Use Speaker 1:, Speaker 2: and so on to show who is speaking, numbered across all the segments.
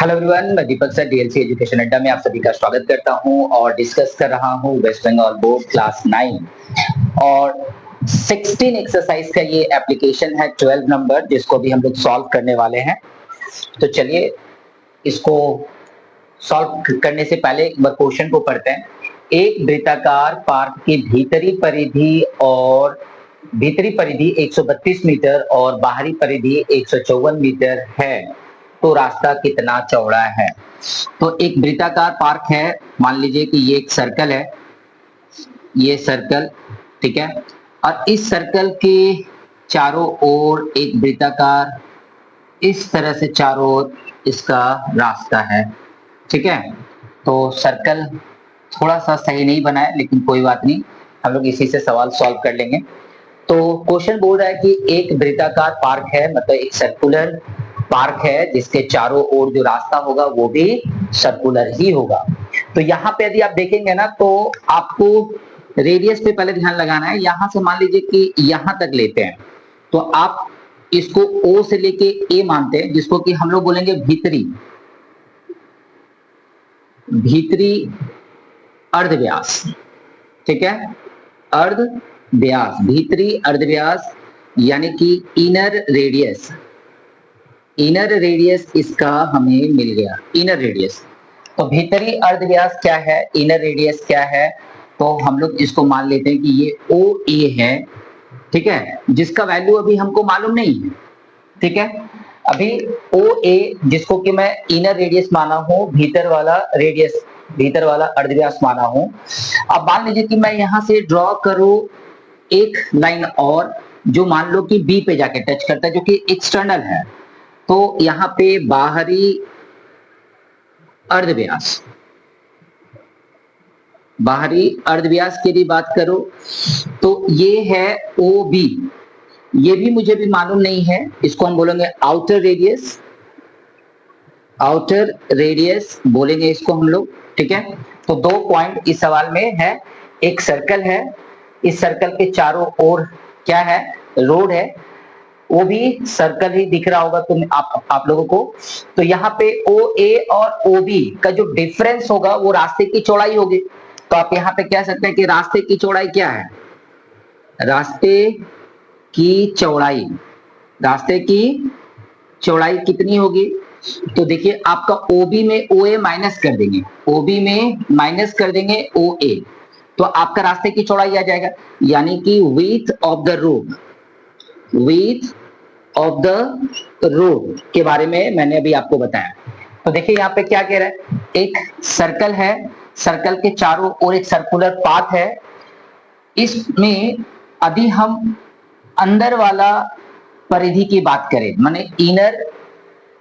Speaker 1: Hello everyone, मैं दीपक sir DLC education अड्डा में आप सभी का स्वागत करता हूं और डिस्कस कर रहा हूं वेस्ट बंगाल बोर्ड क्लास 9 और 16 एक्सरसाइज का ये एप्लीकेशन है 12 नंबर, जिसको भी हम लोग सॉल्व करने वाले हैं। तो चलिए इसको सॉल्व करने से पहले एक बार क्वेश्चन को पढ़ते हैं। एक वृत्ताकार पार्क की भीतरी परिधि 132 मीटर और बाहरी परिधि 154 मीटर है, तो रास्ता कितना चौड़ा है। तो एक वृत्ताकार पार्क है, मान लीजिए कि ये एक सर्कल है, ये सर्कल, ठीक है, और इस सर्कल के चारों ओर एक वृत्ताकार इस तरह से चारों ओर इसका रास्ता है, ठीक है। तो सर्कल थोड़ा सा सही नहीं बना है, लेकिन कोई बात नहीं, हम लोग इसी से सवाल सॉल्व कर लेंगे। तो क्वेश्चन बोल रहा है कि एक वृत्ताकार पार्क है, मतलब एक सर्कुलर पार्क है, जिसके चारों ओर जो रास्ता होगा वो भी सर्कुलर ही होगा। तो यहाँ पे यदि आप देखेंगे ना, तो आपको रेडियस पे पहले ध्यान लगाना है। यहां से मान लीजिए कि यहां तक लेते हैं, तो आप इसको O से लेके A मानते हैं, जिसको कि हम लोग बोलेंगे भीतरी अर्धव्यास, ठीक है, अर्धव्यास, भीतरी अर्धव्यास, यानी कि इनर रेडियस इसका हमें मिल गया, इनर रेडियस। तो भीतरी अर्धव्यास क्या है, इनर रेडियस क्या है, तो हम लोग इसको मान लेते हैं कि ये OA है, ठीक है, जिसका वैल्यू अभी हमको मालूम नहीं है, ठीक है। अभी OA, जिसको कि मैं इनर रेडियस माना हूं, भीतर वाला अर्धव्यास माना हूं। अब मान लीजिए कि मैं यहां से ड्रॉ करूं एक लाइन और, जो मान लो कि B पे जाके टच करता है, जो कि एक्सटर्नल है। तो यहाँ पे बाहरी अर्धव्यास की यदि बात करो तो ये है OB, ये भी मुझे भी मालूम नहीं है, इसको हम बोलेंगे आउटर रेडियस बोलेंगे इसको हम लोग, ठीक है। तो 2 पॉइंट इस सवाल में है, एक सर्कल है, इस सर्कल के चारों ओर क्या है, रोड है, वो भी सर्कल ही दिख रहा होगा तुम आप लोगों को। तो यहाँ पे OA और OB का जो डिफरेंस होगा वो रास्ते की चौड़ाई होगी। तो आप यहाँ पे कह सकते हैं कि रास्ते की चौड़ाई क्या है, रास्ते की चौड़ाई कितनी होगी। तो देखिए आपका OB में OA माइनस कर देंगे, OA, तो आपका रास्ते की चौड़ाई आ जाएगा, यानी कि विड्थ ऑफ द रोड के बारे में मैंने अभी आपको बताया। तो देखिए यहाँ पे क्या कह रहा है, एक सर्कल है, सर्कल के चारों ओर एक सर्कुलर पाथ है, इसमें अभी हम अंदर वाला परिधि की बात करें, माने इनर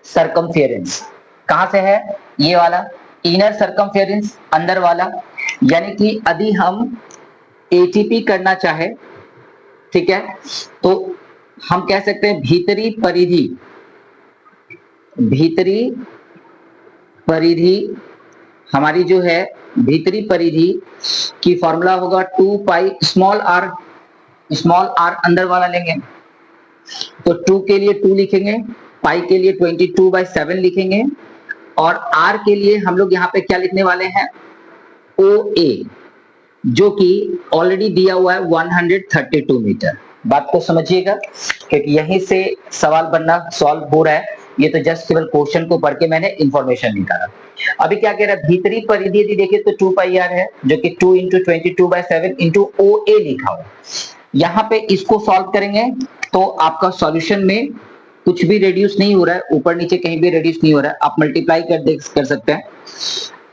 Speaker 1: सर्कमफेरेंस, कहां से है, ये वाला इनर सर्कमफेरेंस, अंदर वाला, यानी कि यदि हम ATP करना चाहे, ठीक है, तो हम कह सकते हैं भीतरी परिधि हमारी जो है, भीतरी परिधि की फॉर्मूला होगा 2 पाई स्मॉल r अंदर वाला लेंगे, तो 2 के लिए 2 लिखेंगे, पाई के लिए 22/7 लिखेंगे, और r के लिए हम लोग यहाँ पे क्या लिखने वाले हैं, OA, जो कि ऑलरेडी दिया हुआ है 132 मीटर। बात को समझिएगा, क्योंकि यहीं से सवाल बनना सॉल्व हो रहा है, ये तो जस्ट केवल क्वेश्चन को पढ़ के मैंने इंफॉर्मेशन निकाला। अभी क्या कह रहा है, भीतरी परिधि यदि देखिए तो 2 पाई r है, जो कि 2 × 22/7 × OA लिखा हुआ। यहाँ पे इसको सॉल्व करेंगे तो आपका सॉल्यूशन में कुछ भी रेड्यूस नहीं हो रहा है, ऊपर नीचे कहीं भी रेड्यूस नहीं हो रहा है, आप मल्टीप्लाई कर सकते हैं।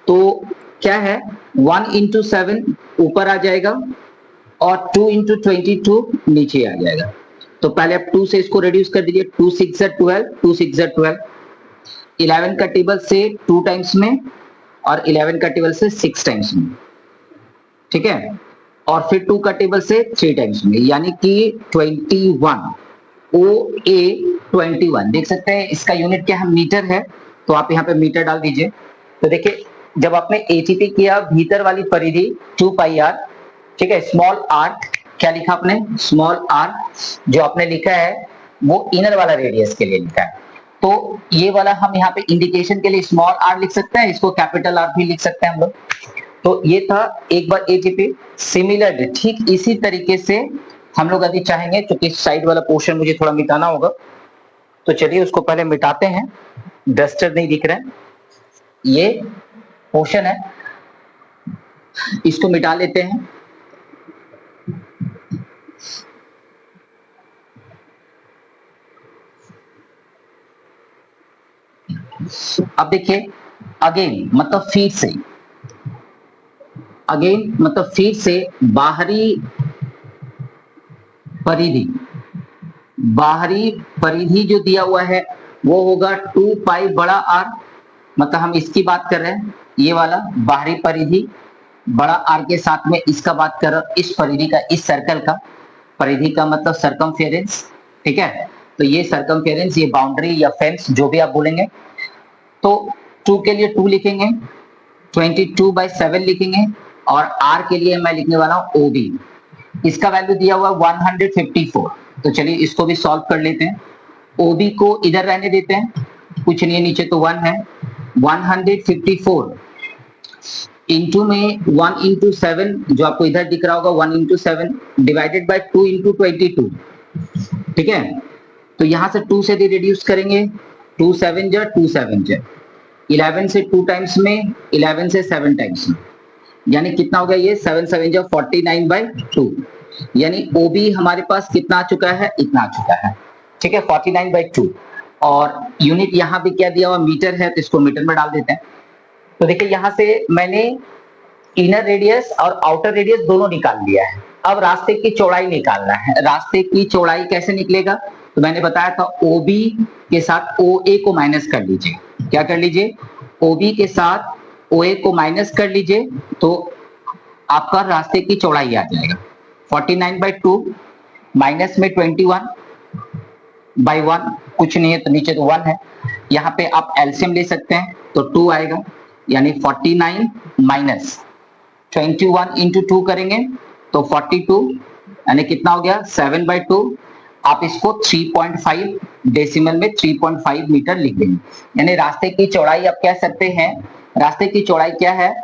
Speaker 1: तो क्या है, 1 × 7 ऊपर आ जाएगा और 2 × 22 नीचे आ जाएगा। तो पहले आप 2 से इसको रेड्यूस कर दीजिए, 2 6 12, 11 का टेबल से 2 टाइम्स में और 11 का टेबल से 6 टाइम्स में, ठीक है, और फिर 2 का टेबल से 3 टाइम्स में, यानी कि 21, OA 21। देख सकते हैं इसका यूनिट क्या है, मीटर है, तो आप यहाँ पे मीटर डाल दीजिए। तो देखिए जब आपने ATP किया, भीतर वाली परिधि 2 पाई r, ठीक है, स्मॉल r क्या लिखा आपने, स्मॉल r जो आपने लिखा है वो इनर वाला रेडियस के लिए लिखा है, तो ये वाला हम यहाँ पे इंडिकेशन के लिए स्मॉल आर लिख सकते हैं, इसको कैपिटल आर भी लिख सकते हैं हम लोग। तो ये था एक बार एटीपी। सिमिलरली ठीक इसी तरीके से हम लोग अभी चाहेंगे, क्योंकि साइड वाला पोर्शन मुझे थोड़ा मिटाना होगा, तो चलिए उसको पहले मिटाते हैं। डस्टर नहीं दिख रहा है, ये पोर्शन है, इसको मिटा लेते हैं। अब देखिए अगेन मतलब फिर से बाहरी परिधि जो दिया हुआ है वो होगा 2 पाई बड़ा आर, मतलब हम इसकी बात कर रहे हैं, ये वाला बाहरी परिधि बड़ा आर के साथ में इसका बात कर रहे हैं, इस परिधि का, इस सर्कल का, परिधि का मतलब सर्कमफेरेंस, ठीक है। तो ये सर्कमफेरेंस, ये बाउंड्री या फेंस जो भी आप बोलेंगे। तो 2 के लिए 2 लिखेंगे, 22/7 लिखेंगे, और r के लिए मैं लिखने वाला हूं OB। इसका वैल्यू दिया हुआ 154। तो चलिए इसको भी सॉल्व कर लेते हैं। OB को इधर रहने देते हैं, कुछ नहीं है, नीचे तो 1 है। 154 इंटू में 1 इंटू 7 जो आपको इधर दिख रहा होगा, 1 इंटू 7 डिवाइडेड बाय 2 इंटू 22, ठीक है। तो यहां से 2 से भी रिड्यूस करेंगे, 2 7 जा 2 7 जा, 11 से 2 टाइम्स में, 11 से 7 टाइम्स में, यानी कितना हो गया ये 7 7 जा 49/2, यानी OB हमारे पास कितना आ चुका है, इतना आ चुका है, ठीक है, 49/2। और यूनिट यहाँ भी क्या दिया हुआ, मीटर है, तो इसको मीटर में डाल देते हैं। तो देखिए यहां से मैंने इनर रेडियस और आउटर रेडियस दोनों निकाल लिया है। अब रास्ते की चौड़ाई निकालना है। रास्ते की चौड़ाई कैसे निकलेगा, तो मैंने बताया था OB के साथ OA को माइनस कर लीजिए। क्या कर लीजिए, OB के साथ OA को माइनस कर लीजिए, तो आपका रास्ते की चौड़ाई आ जाएगा 49/2 माइनस में 21/1, कुछ नहीं है तो नीचे तो 1 है। यहाँ पे आप एलसीएम ले सकते हैं, तो 2 आएगा, यानी 49 माइनस 21 इंटू 2 करेंगे तो 42, यानी कितना हो गया 7/2। आप इसको 3.5 डेसिमल में 3.5 मीटर लिख देंगे, यानी रास्ते की चौड़ाई आप कह सकते हैं, रास्ते की चौड़ाई क्या है,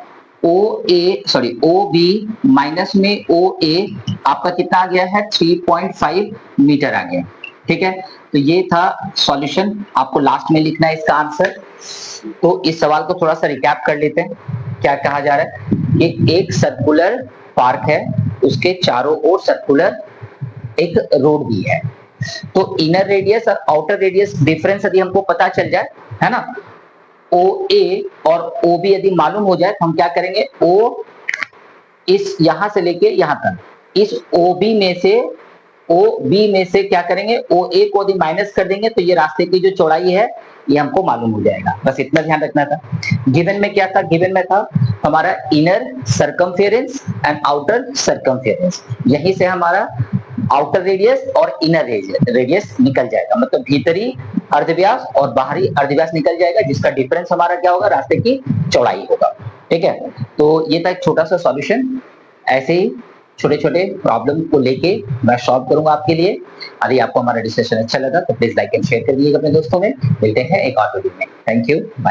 Speaker 1: OB माइनस में OA आपका कितना आ गया है, 3.5 मीटर आ गया, ठीक है। तो ये था सॉल्यूशन, आपको लास्ट में लिखना है इसका आंसर। तो इस सवाल को थोड़ा सा रिकैप कर लेते हैं। क्या कहा जा रहा है कि एक सर्कुलर पार्क है, उसके चारों ओर सर्कुलर एक रोड भी है। तो इनर रेडियस और आउटर रेडियस डिफरेंस यदि हमको पता चल जाए, है ना, OA और OB यदि मालूम हो जाए, तो हम क्या करेंगे, O इस यहां से लेके यहां तक, इस OB में से क्या करेंगे, OA को यदि माइनस कर देंगे, तो ये रास्ते की जो चौड़ाई है ये हमको मालूम हो जाएगा। बस इतना ध्यान रखना था। गिवन में क्या था, गिवन में था हमारा inner circumference and outer circumference, यहीं से हमारा आउटर रेडियस और इनर रेडियस निकल जाएगा, मतलब भीतरी अर्धव्यास और बाहरी अर्धव्यास निकल जाएगा, जिसका डिफरेंस हमारा क्या होगा, रास्ते की चौड़ाई होगा, ठीक है। तो ये था एक छोटा सा सॉल्यूशन। ऐसे ही छोटे छोटे प्रॉब्लम को लेके मैं सॉल्व करूंगा आपके लिए। यदि आपको हमारा डिस्कशन अच्छा लगा तो प्लीज लाइक एंड शेयर कर दीजिएगा अपने दोस्तों में। मिलते हैं एक और वीडियो में। Thank you, bye.